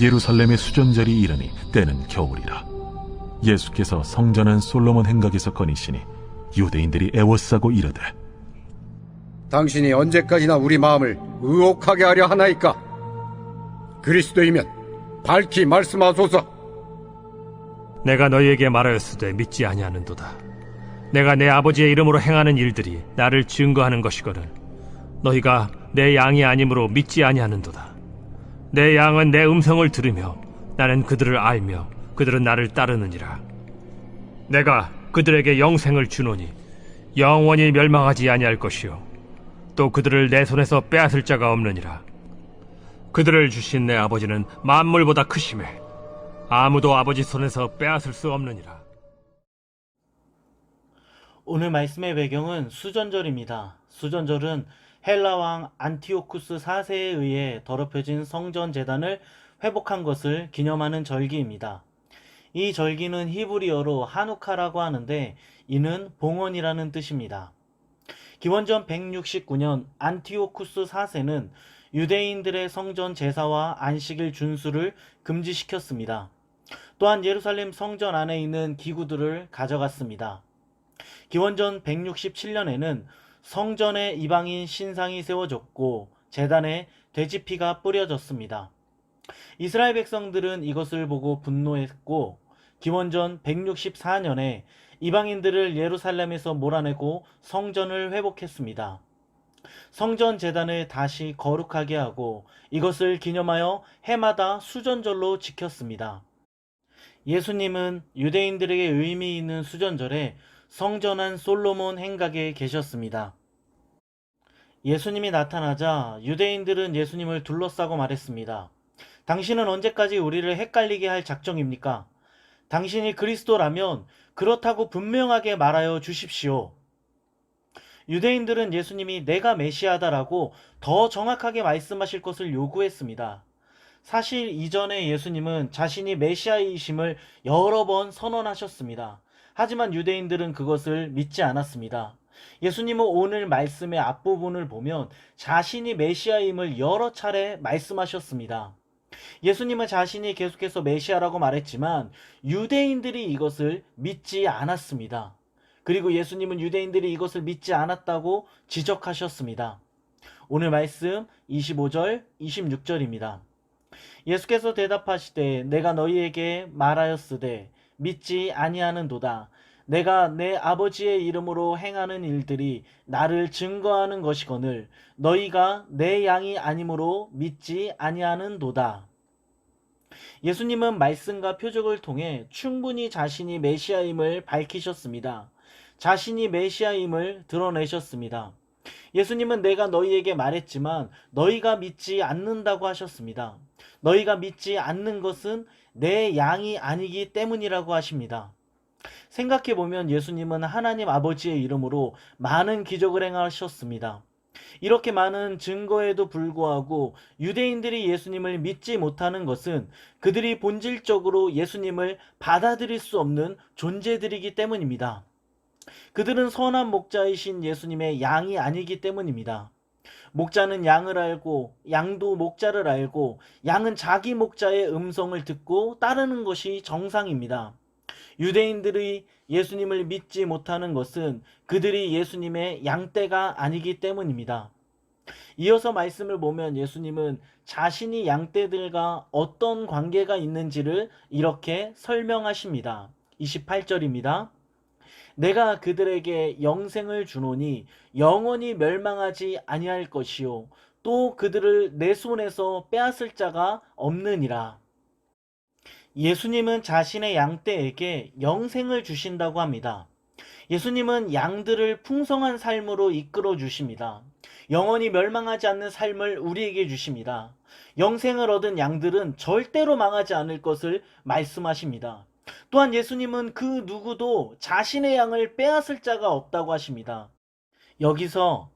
예루살렘의 수전절이 이르니 때는 겨울이라. 예수께서 성전한 솔로몬 행각에서 거니시니 유대인들이 애워싸고 이르되, 당신이 언제까지나 우리 마음을 의혹하게 하려 하나이까? 그리스도이면 밝히 말씀하소서. 내가 너희에게 말하였으되 믿지 아니하는도다. 내가 내 아버지의 이름으로 행하는 일들이 나를 증거하는 것이거늘 너희가 내 양이 아니므로 믿지 아니하는도다. 내 양은 내 음성을 들으며 나는 그들을 알며 그들은 나를 따르느니라. 내가 그들에게 영생을 주노니 영원히 멸망하지 아니할 것이요 또 그들을 내 손에서 빼앗을 자가 없느니라. 그들을 주신 내 아버지는 만물보다 크심에 아무도 아버지 손에서 빼앗을 수 없느니라. 오늘 말씀의 배경은 수전절입니다. 수전절은 헬라 왕 안티오쿠스 4세에 의해 더럽혀진 성전 제단을 회복한 것을 기념하는 절기입니다. 이 절기는 히브리어로 하누카라고 하는데 이는 봉헌이라는 뜻입니다. 기원전 169년 안티오쿠스 4세는 유대인들의 성전 제사와 안식일 준수를 금지시켰습니다. 또한 예루살렘 성전 안에 있는 기구들을 가져갔습니다. 기원전 167년에는 성전에 이방인 신상이 세워졌고 제단에 돼지피가 뿌려졌습니다. 이스라엘 백성들은 이것을 보고 분노했고 기원전 164년에 이방인들을 예루살렘에서 몰아내고 성전을 회복했습니다. 성전 제단을 다시 거룩하게 하고 이것을 기념하여 해마다 수전절로 지켰습니다. 예수님은 유대인들에게 의미 있는 수전절에 성전한 솔로몬 행각에 계셨습니다. 예수님이 나타나자 유대인들은 예수님을 둘러싸고 말했습니다. 당신은 언제까지 우리를 헷갈리게 할 작정입니까? 당신이 그리스도라면 그렇다고 분명하게 말하여 주십시오. 유대인들은 예수님이 내가 메시아다라고 더 정확하게 말씀하실 것을 요구했습니다. 사실 이전에 예수님은 자신이 메시아이심을 여러 번 선언하셨습니다. 하지만 유대인들은 그것을 믿지 않았습니다. 예수님은 오늘 말씀의 앞부분을 보면 자신이 메시아임을 여러 차례 말씀하셨습니다. 예수님은 자신이 계속해서 메시아라고 말했지만 유대인들이 이것을 믿지 않았습니다. 그리고 예수님은 유대인들이 이것을 믿지 않았다고 지적하셨습니다. 오늘 말씀 25절, 26절입니다. 예수께서 대답하시되 내가 너희에게 말하였으되 믿지 아니하는도다. 내가 내 아버지의 이름으로 행하는 일들이 나를 증거하는 것이거늘 너희가 내 양이 아니므로 믿지 아니하는도다. 예수님은 말씀과 표적을 통해 충분히 자신이 메시아임을 밝히셨습니다. 자신이 메시아임을 드러내셨습니다. 예수님은 내가 너희에게 말했지만 너희가 믿지 않는다고 하셨습니다. 너희가 믿지 않는 것은 내 양이 아니기 때문이라고 하십니다. 생각해보면 예수님은 하나님 아버지의 이름으로 많은 기적을 행하셨습니다. 이렇게 많은 증거에도 불구하고 유대인들이 예수님을 믿지 못하는 것은 그들이 본질적으로 예수님을 받아들일 수 없는 존재들이기 때문입니다. 그들은 선한 목자이신 예수님의 양이 아니기 때문입니다. 목자는 양을 알고 양도 목자를 알고 양은 자기 목자의 음성을 듣고 따르는 것이 정상입니다. 유대인들이 예수님을 믿지 못하는 것은 그들이 예수님의 양떼가 아니기 때문입니다. 이어서 말씀을 보면 예수님은 자신이 양떼들과 어떤 관계가 있는지를 이렇게 설명하십니다. 28절입니다. 내가 그들에게 영생을 주노니 영원히 멸망하지 아니할 것이요 또 그들을 내 손에서 빼앗을 자가 없느니라. 예수님은 자신의 양떼에게 영생을 주신다고 합니다. 예수님은 양들을 풍성한 삶으로 이끌어 주십니다. 영원히 멸망하지 않는 삶을 우리에게 주십니다. 영생을 얻은 양들은 절대로 망하지 않을 것을 말씀하십니다. 또한 예수님은 그 누구도 자신의 양을 빼앗을 자가 없다고 하십니다. 여기서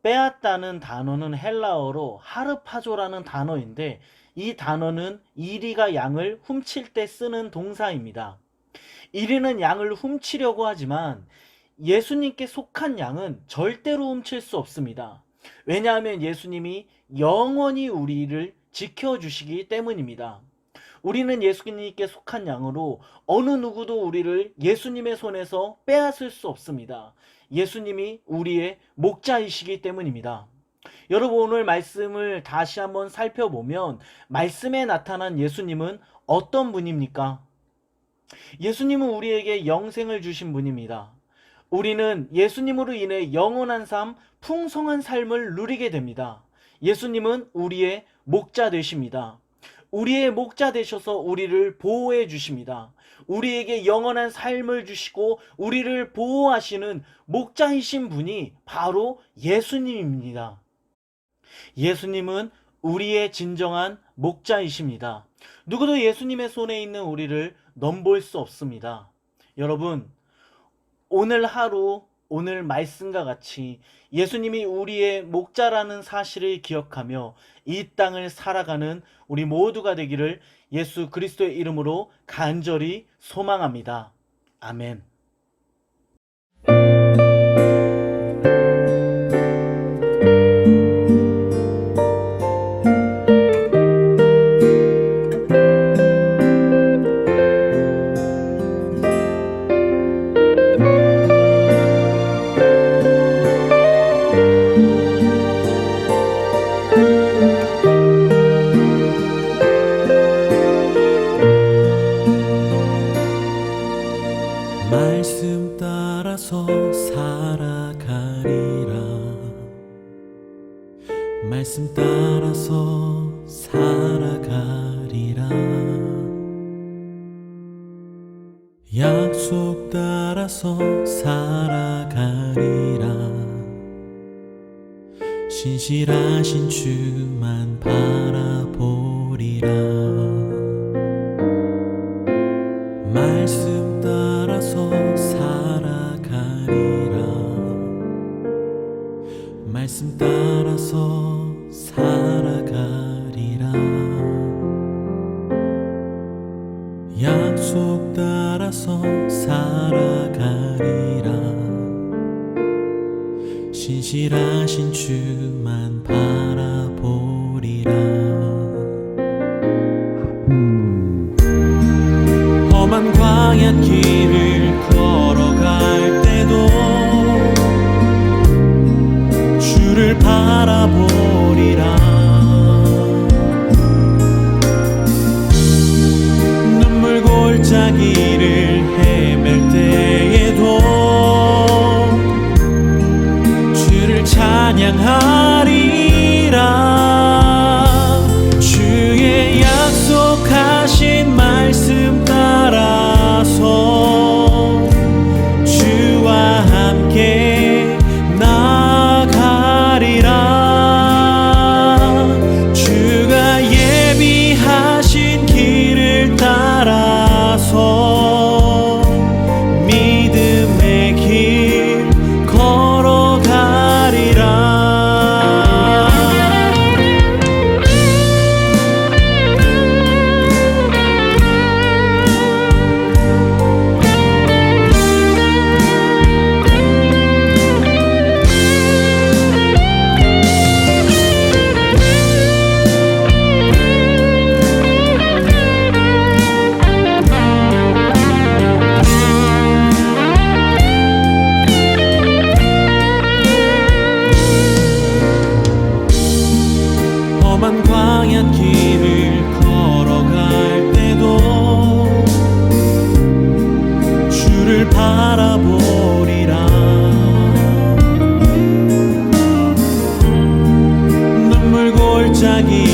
빼앗다는 단어는 헬라어로 하르파조라는 단어인데 이 단어는 이리가 양을 훔칠 때 쓰는 동사입니다. 이리는 양을 훔치려고 하지만 예수님께 속한 양은 절대로 훔칠 수 없습니다. 왜냐하면 예수님이 영원히 우리를 지켜주시기 때문입니다. 우리는 예수님께 속한 양으로 어느 누구도 우리를 예수님의 손에서 빼앗을 수 없습니다. 예수님이 우리의 목자이시기 때문입니다. 여러분, 오늘 말씀을 다시 한번 살펴보면 말씀에 나타난 예수님은 어떤 분입니까? 예수님은 우리에게 영생을 주신 분입니다. 우리는 예수님으로 인해 영원한 삶, 풍성한 삶을 누리게 됩니다. 예수님은 우리의 목자 되십니다. 우리의 목자 되셔서 우리를 보호해 주십니다. 우리에게 영원한 삶을 주시고 우리를 보호하시는 목자이신 분이 바로 예수님입니다. 예수님은 우리의 진정한 목자이십니다. 누구도 예수님의 손에 있는 우리를 넘볼 수 없습니다. 여러분, 오늘 하루, 오늘 말씀과 같이 예수님이 우리의 목자라는 사실을 기억하며 이 땅을 살아가는 우리 모두가 되기를 예수 그리스도의 이름으로 간절히 소망합니다. 아멘. 말씀 따라서 살아가리라. 말씀 따라서 살아가리라. 약속 따라서 살아가리라. 신실하신 주만 바라보리라. 말씀 따라서 살아가리라. 말씀 따라서 살아가리라. 약속 따라서 살아가리라. 신실하신 주만 바라보리라. 험한 광야 길을 걸어갈 때도 주를 바라보리라. 눈물 골짜기를 헤맬 때에도 주를 찬양하리라. 주의 약속하신 말씀 따라서 주와 함께 나아가리라. 주가 예비하신 길을 따라서 믿음의 길 걸어가리라. 험한 광야 길을 걸어갈 때도 주를 바라보리라. 눈물 골짜기